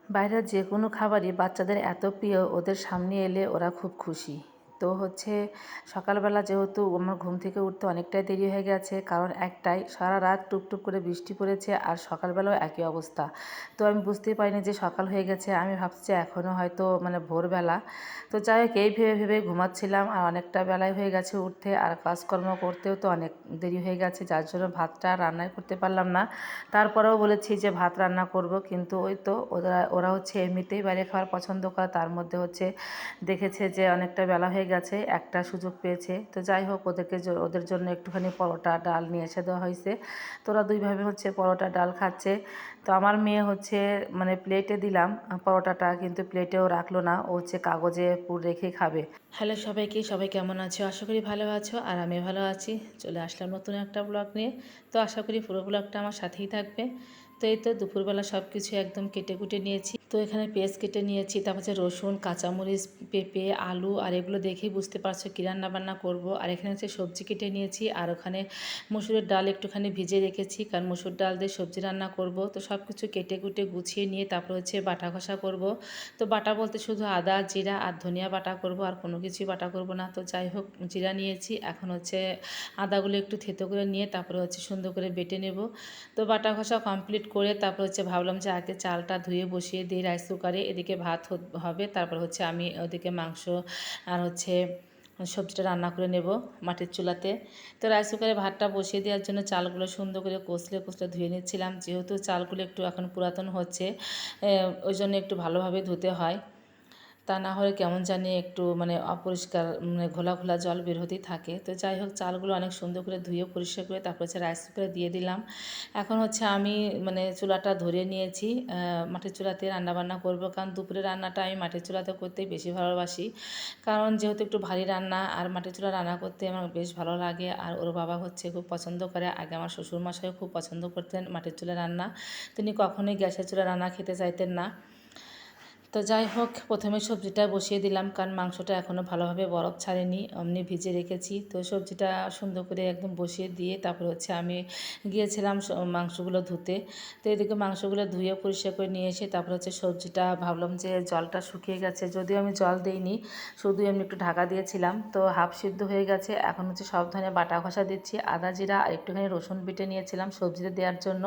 বাইরের যে কোনো খাবারই বাচ্চাদের এত প্রিয়, ওদের সামনে এলে ওরা খুব খুশি। তো হচ্ছে সকালবেলা যেহেতু আমার ঘুম থেকে উঠতে অনেকটাই দেরি হয়ে গেছে, কারণ একটাই, সারা রাত টুপটুপ করে বৃষ্টি পড়েছে আর সকালবেলাও একই অবস্থা। তো আমি বুঝতেই পারিনি যে সকাল হয়ে গেছে, আমি ভাবছি এখনও হয়তো ভোরবেলা। তো যাই হোক, এই ভেবে ভেবে ঘুমাচ্ছিলাম আর অনেকটা বেলায় হয়ে গেছে উঠতে, আর কাজকর্ম করতেও তো অনেক দেরি হয়ে গেছে, যার জন্য ভাতটা রান্নাই করতে পারলাম না। তারপরেও বলেছি যে ভাত রান্না করব, কিন্তু ওই তো ওরা হচ্ছে এমনিতেই বাইরে খাবার পছন্দ করে, তার মধ্যে হচ্ছে দেখেছে যে অনেকটা বেলা হয়ে গেছে, একটা সুযোগ পেয়েছে। তো যাই হোক, ওদের জন্য একটুখানি পরোটা ডাল নিয়ে এসে দেওয়া হয়েছে। তো ওরা দুইভাবে হচ্ছে পরোটা ডাল খাচ্ছে। তো আমার মেয়ে হচ্ছে প্লেটে দিলাম পরোটাটা, কিন্তু প্লেটেও রাখলো না, ও হচ্ছে কাগজে পুর রেখে খাবে। হ্যালো সবাইকে, সবাই কেমন আছো? আশা করি ভালো আছো, আর আমি ভালো আছি। চলে আসলাম নতুন একটা ব্লগ নিয়ে। তো আশা করি পুরো ব্লগটা আমার সাথেই থাকবে। তো এই তো দুপুরবেলা সব কিছু একদম কেটে কুটে নিয়েছি। তো এখানে পেঁয়াজ কেটে নিয়েছি, তারপর হচ্ছে রসুন, কাঁচামরিচ, পেঁপে, আলু, আর এগুলো দেখেই বুঝতে পারছো কী রান্না বান্না করবো। আর এখানে হচ্ছে সবজি কেটে নিয়েছি, আর ওখানে মসুরের ডাল একটুখানি ভিজে রেখেছি, কারণ মসুর ডাল দিয়ে সবজি রান্না করব। তো সব কিছু কেটে কুটে গুছিয়ে নিয়ে তারপর হচ্ছে বাটা ঘষা করব। তো বাটা বলতে শুধু আদা, জিরা আর ধনিয়া বাটা করব, আর কোনো কিছুই বাটা করব না। তো যাই হোক, জিরা নিয়েছি, এখন হচ্ছে আদাগুলো একটু থেতো করে নিয়ে তারপরে হচ্ছে সুন্দর করে বেটে নেব। তো বাটা ঘষা কমপ্লিট করে তারপর হচ্ছে ভাবলাম যে আগে চালটা ধুয়ে বসিয়ে দিই রাইস কুকারে, এদিকে ভাত হবে, তারপর হচ্ছে আমি ওদিকে মাংস আর হচ্ছে সবজিটা রান্না করে নেব মাটির চুলাতে। তো রাইস কুকারে ভাতটা বসিয়ে দেওয়ার জন্য চালগুলো সুন্দর করে কষলে কষলে ধুয়ে নিচ্ছিলাম, যেহেতু চালগুলো একটু এখন পুরাতন হচ্ছে, ওই জন্য একটু ভালোভাবে ধুতে হয়, তা না হলে কেমন জানি একটু অপরিষ্কার, ঘোলা ঘোলা জল বের হতেই থাকে। তো যাই হোক, চালগুলো অনেক সুন্দর করে ধুয়ে পরিষ্কার করে তারপর হচ্ছে রাইস কুকারে দিয়ে দিলাম। এখন হচ্ছে আমি চুলাটা ধরিয়ে নিয়েছি, মাটির চুলাতে রান্নাবান্না করব, কারণ দুপুরে রান্নাটা আমি মাটির চুলাতে করতেই বেশি ভালোবাসি। কারণ যেহেতু একটু ভারী রান্না, আর মাটির চুলা রান্না করতে আমার বেশ ভালো লাগে। আর ওর বাবা হচ্ছে খুব পছন্দ করে, আগে আমার শ্বশুরমশাইও খুব পছন্দ করতেন মাটির চুলা রান্না, তিনি কখনোই গ্যাসের চুলা রান্না খেতে চাইতেন না। তো যাই হোক, প্রথমে সবজিটা বসিয়ে দিলাম, কারণ মাংসটা এখনও ভালোভাবে বরফ ছাড়েনি, অমনি ভিজে রেখেছি। তো সবজিটা সুন্দর করে একদম বসিয়ে দিয়ে তারপর হচ্ছে আমি গিয়েছিলাম মাংসগুলো ধুতে। তো এদিকে মাংসগুলো ধুয়ে পরিষ্কার করে নিয়ে এসে তারপর হচ্ছে সবজিটা ভাবলাম যে জলটা শুকিয়ে গেছে, যদিও আমি জল দিইনি, শুধু এমনি একটু ঢাকা দিয়েছিলাম। তো হাফ সিদ্ধ হয়ে গেছে, এখন হচ্ছে সব ধরনের বাটা ঘষা দিচ্ছি, আদা জিরা আর একটুখানি রসুন বেটে নিয়েছিলাম সবজিতে দেওয়ার জন্য,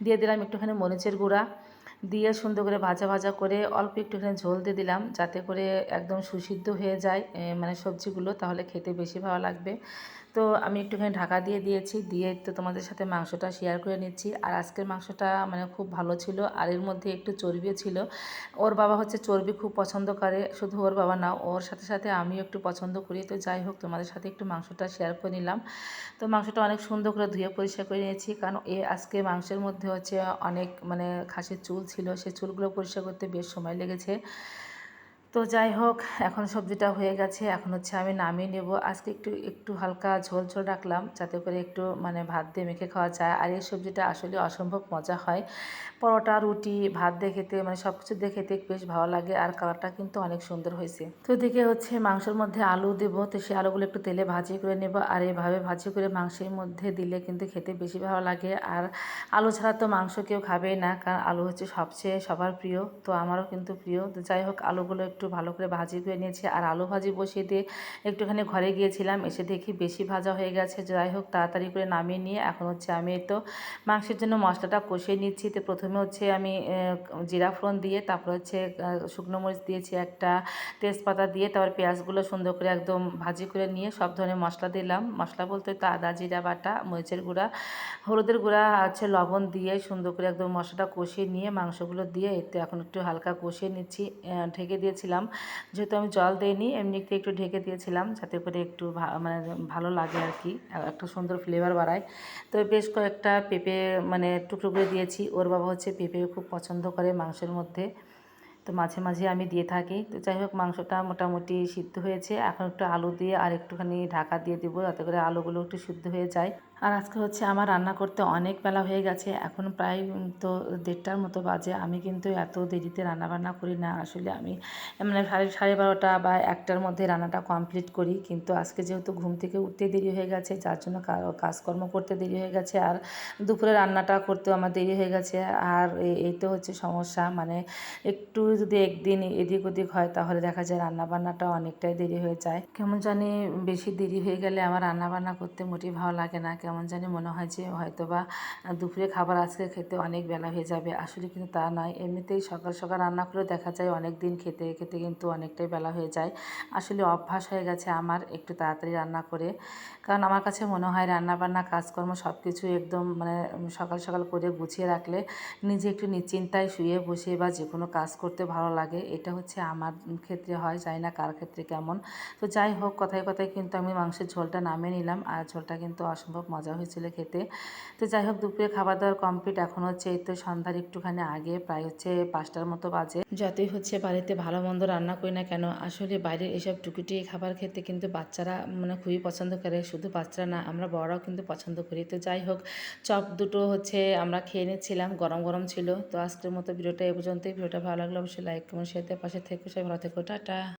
দিয়ে দিলাম একটুখানি মরিচের গুঁড়া, দিয়ে সুন্দর করে ভাজা ভাজা করে অল্প একটুখানি ঝোল দিয়ে দিলাম, যাতে করে একদম সুসিদ্ধ হয়ে যায় সবজিগুলো, তাহলে খেতে বেশি ভালো লাগবে। তো আমি একটুখানি ঢাকা দিয়ে দিয়েছি, দিয়ে তো তোমাদের সাথে মাংসটা শেয়ার করে নিচ্ছি। আর আজকের মাংসটা খুব ভালো ছিল, আর এর মধ্যে একটু চর্বিও ছিল। ওর বাবা হচ্ছে চর্বি খুব পছন্দ করে, শুধু ওর বাবা না, ওর সাথে সাথে আমিও একটু পছন্দ করি। তো যাই হোক, তোমাদের সাথে একটু মাংসটা শেয়ার করে নিলাম। তো মাংসটা অনেক সুন্দর করে ধুয়ে পরিষ্কার করে নিয়েছি, কারণ আজকে মাংসের মধ্যে হচ্ছে অনেক খাসির চুল ছিল, সেই চুলগুলো পরিষ্কার করতে বেশ সময় লেগেছে। তো যাই হোক, এখন সবজিটা হয়ে গেছে, এখন হচ্ছে আমি নামিয়ে নেব। আজকে একটু একটু হালকা ঝোল ঝোল রাখলাম, যাতে করে একটু ভাত দিয়ে মেখে খাওয়া যায়। আর এই সবজিটা আসলে অসম্ভব মজা হয়, পরোটা, রুটি, ভাত দিয়ে খেতে, সব কিছু দিয়ে খেতে বেশ ভালো লাগে। আর কালারটা কিন্তু অনেক সুন্দর হয়েছে। তো এদিকে হচ্ছে মাংসের মধ্যে আলু দেবো, তো সেই আলুগুলো একটু তেলে ভাজি করে নেব। আর এইভাবে ভাজি করে মাংসের মধ্যে দিলে কিন্তু খেতে বেশি ভালো লাগে। আর আলু ছাড়া তো মাংস কেউ খাবেই না, কারণ আলু হচ্ছে সবচেয়ে সবার প্রিয়, তো আমারও কিন্তু প্রিয়। তো যাই হোক, আলুগুলো একটু ভালো করে ভাজি করে নিয়েছি, আর আলু ভাজি বসিয়ে দিয়ে একটুখানি ঘরে গিয়েছিলাম, এসে দেখি বেশি ভাজা হয়ে গেছে। যাই হোক, তাড়াতাড়ি করে নামিয়ে নিয়ে এখন হচ্ছে আমি তো মাংসের জন্য মশলাটা কষিয়ে নিচ্ছি। তো প্রথমে হচ্ছে আমি জিরা ফোড়ন দিয়ে তারপর হচ্ছে শুকনো মরিচ দিয়েছি একটা, তেজপাতা দিয়ে তারপর পেঁয়াজগুলো সুন্দর করে একদম ভাজি করে নিয়ে সব ধরনের মশলা দিলাম। মশলা বলতে তো আদা জিরা বাটা, মরিচের গুঁড়া, হলুদের গুঁড়া আছে, লবণ দিয়ে সুন্দর করে একদম মশলাটা কষিয়ে নিয়ে মাংসগুলো দিয়ে এতে এখন একটু হালকা কষিয়ে নিচ্ছি। ঢেকে দিয়েছিলাম, যেহেতু আমি জল দিইনি, এমনিতে একটু ঢেকে দিয়েছিলাম, যাতে করে একটু ভালো লাগে আর কি, একটা সুন্দর ফ্লেভার বাড়ায়। তো বেশ কয়েকটা পেঁপে টুকরো করে দিয়েছি, ওর বাবা হচ্ছে পেঁপে খুব পছন্দ করে মাংসের মধ্যে, তো মাঝে মাঝে আমি দিয়ে থাকি। তো যাই হোক, মাংসটা মোটামুটি সিদ্ধ হয়েছে, এখন একটু আলু দিয়ে আর একটুখানি ঢাকা দিয়ে দেবো, যাতে করে আলুগুলো একটু সিদ্ধ হয়ে যায়। আর আজকে হচ্ছে আমার রান্না করতে অনেক বেলা হয়ে গেছে, এখন প্রায় তো 1:30টার মতো বাজে। আমি কিন্তু এত দেরিতে রান্নাবান্না করি না, আসলে আমি মানে সাড়ে 12টা বা 1টার মধ্যে রান্নাটা কমপ্লিট করি। কিন্তু আজকে যেহেতু ঘুম থেকে উঠতে দেরি হয়ে গেছে, যার জন্য কাজকর্ম করতে দেরি হয়ে গেছে, আর দুপুরে রান্নাটা করতেও আমার দেরি হয়ে গেছে। আর এই তো হচ্ছে সমস্যা, মানে একটু যদি একদিন এদিক ওদিক হয় তাহলে দেখা যায় রান্নাবান্নাটা অনেকটাই দেরি হয়ে যায়। কেমন জানি বেশি দেরি হয়ে গেলে আমার রান্নাবান্না করতে মোটেই ভালো লাগে না, কেমন জানি মনে হয় যে হয়তোবা দুপুরে খাবার আজকে খেতে অনেক বেলা হয়ে যাবে। আসলে কিন্তু তা নয়, এমনিতেই সকাল সকাল রান্না করে দেখা যায় অনেক দিন খেতে খেতে কিন্তু অনেকটাই বেলা হয়ে যায়। আসলে অভ্যাস হয়ে গেছে আমার একটু তাড়াতাড়ি রান্না করে, কারণ আমার কাছে মনে হয় রান্নাবান্না কাজকর্ম সব কিছু একদম মানে সকাল সকাল করে গুছিয়ে রাখলে নিজে একটু নিশ্চিন্তায় শুয়ে বসে বা যে কোনো কাজ করতে ভালো লাগে। এটা হচ্ছে আমার ক্ষেত্রে হয়, জানি না কার ক্ষেত্রে কেমন। তো যাই হোক, কথায় কথায় কিন্তু আমি মাংসের ঝোলটা নামিয়ে নিলাম, আর ঝোলটা কিন্তু অসম্ভব মজা হয়েছিল খেতে। তো যাই হোক, দুপুরে খাবার দাবার কমপ্লিট। এখন হচ্ছে এই তো সন্ধ্যার একটুখানি আগে, প্রায় হচ্ছে 5টার মতো বাজে। যতই হচ্ছে বাড়িতে ভালো মন্দ রান্না করি না কেন, আসলে বাইরের এসব টুকিটাকি খাবার খেতে কিন্তু বাচ্চারা মানে খুবই পছন্দ করে। শুধু বাচ্চারা না, আমরা বড়রাও কিন্তু পছন্দ করি। তো যাই হোক, চপ দুটো হচ্ছে আমরা খেয়ে নিচ্ছিলাম, গরম গরম ছিল। তো আজকের মতো ভিডিওটা এ পর্যন্তই। ভিডিওটা ভালো লাগলে অবশ্যই লাইক কমেন্ট শেয়ার দিয়ে পাশে থেকো। সবাই ভালো থেকো, টাটা।